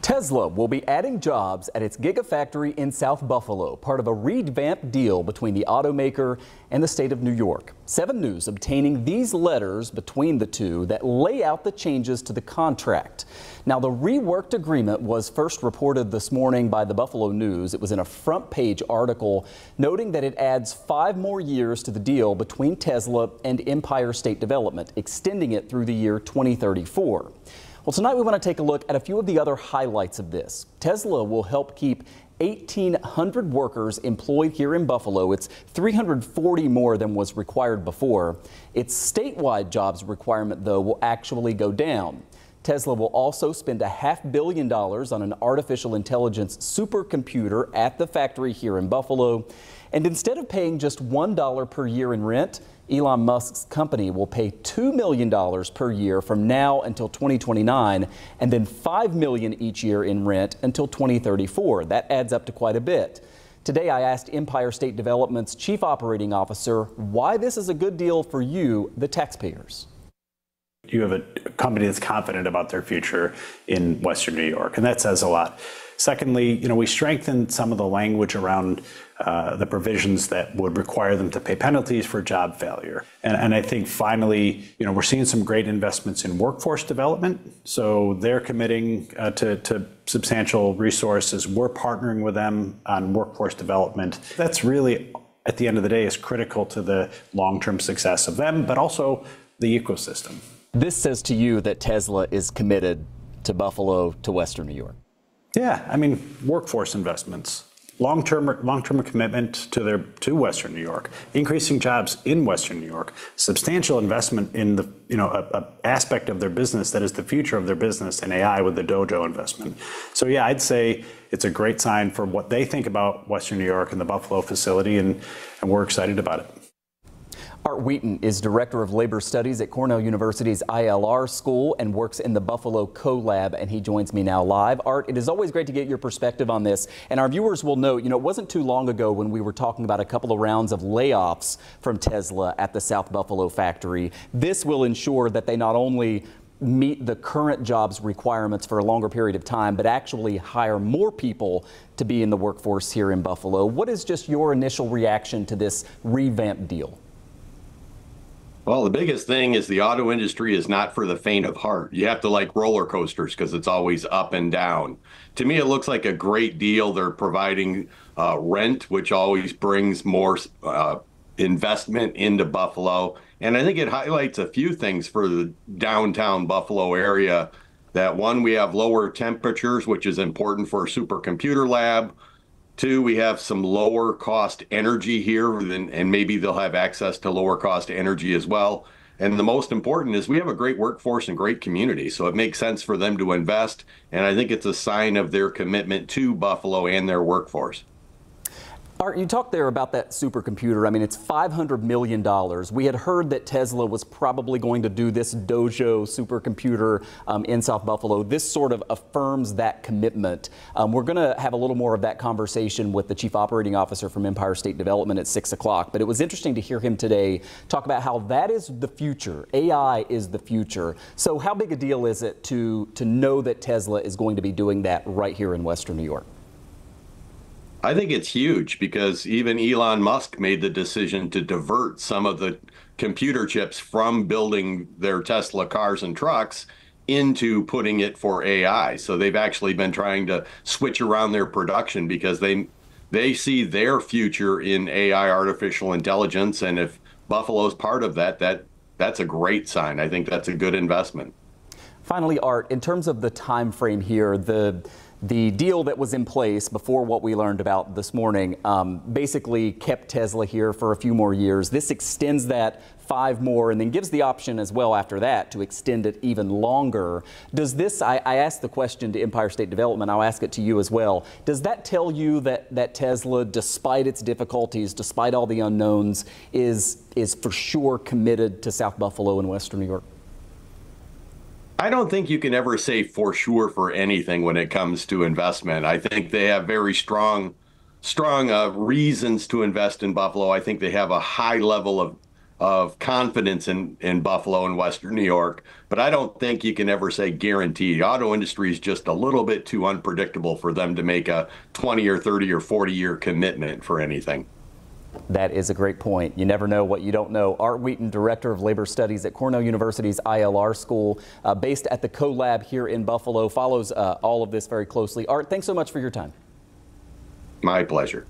Tesla will be adding jobs at its Gigafactory in South Buffalo, part of a revamped deal between the automaker and the state of New York. 7 News obtaining these letters between the two that lay out the changes to the contract. Now, the reworked agreement was first reported this morning by the Buffalo News. It was in a front page article noting that it adds 5 more years to the deal between Tesla and Empire State Development, extending it through the year 2034. Well, tonight we want to take a look at a few of the other highlights of this. Tesla will help keep 1,800 workers employed here in Buffalo. It's 340 more than was required before. Its statewide jobs requirement, though, will actually go down. Tesla will also spend $500 million on an artificial intelligence supercomputer at the factory here in Buffalo. And instead of paying just $1 per year in rent, Elon Musk's company will pay $2 million per year from now until 2029, and then $5 million each year in rent until 2034. That adds up to quite a bit. Today, I asked Empire State Development's Chief Operating Officer why this is a good deal for you, the taxpayers. You have a company that's confident about their future in Western New York, and that says a lot. Secondly, we strengthened some of the language around the provisions that would require them to pay penalties for job failure. And I think finally, we're seeing some great investments in workforce development. So they're committing to substantial resources. We're partnering with them on workforce development. That's really, at the end of the day, is critical to the long-term success of them, but also the ecosystem. This says to you that Tesla is committed to Buffalo, to Western New York. Yeah, workforce investments, long-term commitment to Western New York, increasing jobs in Western New York, substantial investment in the a aspect of their business that is the future of their business in AI with the Dojo investment. So yeah, I'd say it's a great sign for what they think about Western New York and the Buffalo facility, and we're excited about it. Art Wheaton is Director of Labor Studies at Cornell University's ILR School and works in the Buffalo Co-Lab, and he joins me now live. Art, it is always great to get your perspective on this, and our viewers will know, it wasn't too long ago when we were talking about a couple of rounds of layoffs from Tesla at the South Buffalo factory. This will ensure that they not only meet the current jobs requirements for a longer period of time, but actually hire more people to be in the workforce here in Buffalo. What is just your initial reaction to this revamped deal? Well, the biggest thing is the auto industry is not for the faint of heart. You have to like roller coasters because it's always up and down. To me, it looks like a great deal. They're providing rent, which always brings more investment into Buffalo. And I think it highlights a few things for the downtown Buffalo area. That one, we have lower temperatures, which is important for a supercomputer lab. 2, we have some lower cost energy here, and maybe they'll have access to lower cost energy as well. And the most important is we have a great workforce and great community, so it makes sense for them to invest. And I think it's a sign of their commitment to Buffalo and their workforce. Art, you talked there about that supercomputer. It's $500 million. We had heard that Tesla was probably going to do this Dojo supercomputer in South Buffalo. This sort of affirms that commitment. We're going to have a little more of that conversation with the Chief Operating Officer from Empire State Development at 6 o'clock. But it was interesting to hear him today talk about how that is the future. AI is the future. So how big a deal is it to know that Tesla is going to be doing that right here in Western New York? I think it's huge because even Elon Musk made the decision to divert some of the computer chips from building their Tesla cars and trucks into putting it for AI. So they've actually been trying to switch around their production because they see their future in AI, artificial intelligence. And if Buffalo's part of that's a great sign. I think that's a good investment. Finally, Art, in terms of the time frame here, the deal that was in place before what we learned about this morning basically kept Tesla here for a few more years. This extends that 5 more and then gives the option as well after that to extend it even longer. Does this, I asked the question to Empire State Development, I'll ask it to you as well. Does that tell you that Tesla, despite its difficulties, despite all the unknowns, is for sure committed to South Buffalo and Western New York? I don't think you can ever say for sure for anything when it comes to investment. I think they have very strong reasons to invest in Buffalo. I think they have a high level of of confidence in Buffalo and Western New York, but I don't think you can ever say guaranteed. Auto industry is just a little bit too unpredictable for them to make a 20 or 30 or 40-year commitment for anything. That is a great point. You never know what you don't know. Art Wheaton, Director of Labor Studies at Cornell University's ILR School, based at the CoLab here in Buffalo, follows all of this very closely. Art, thanks so much for your time. My pleasure.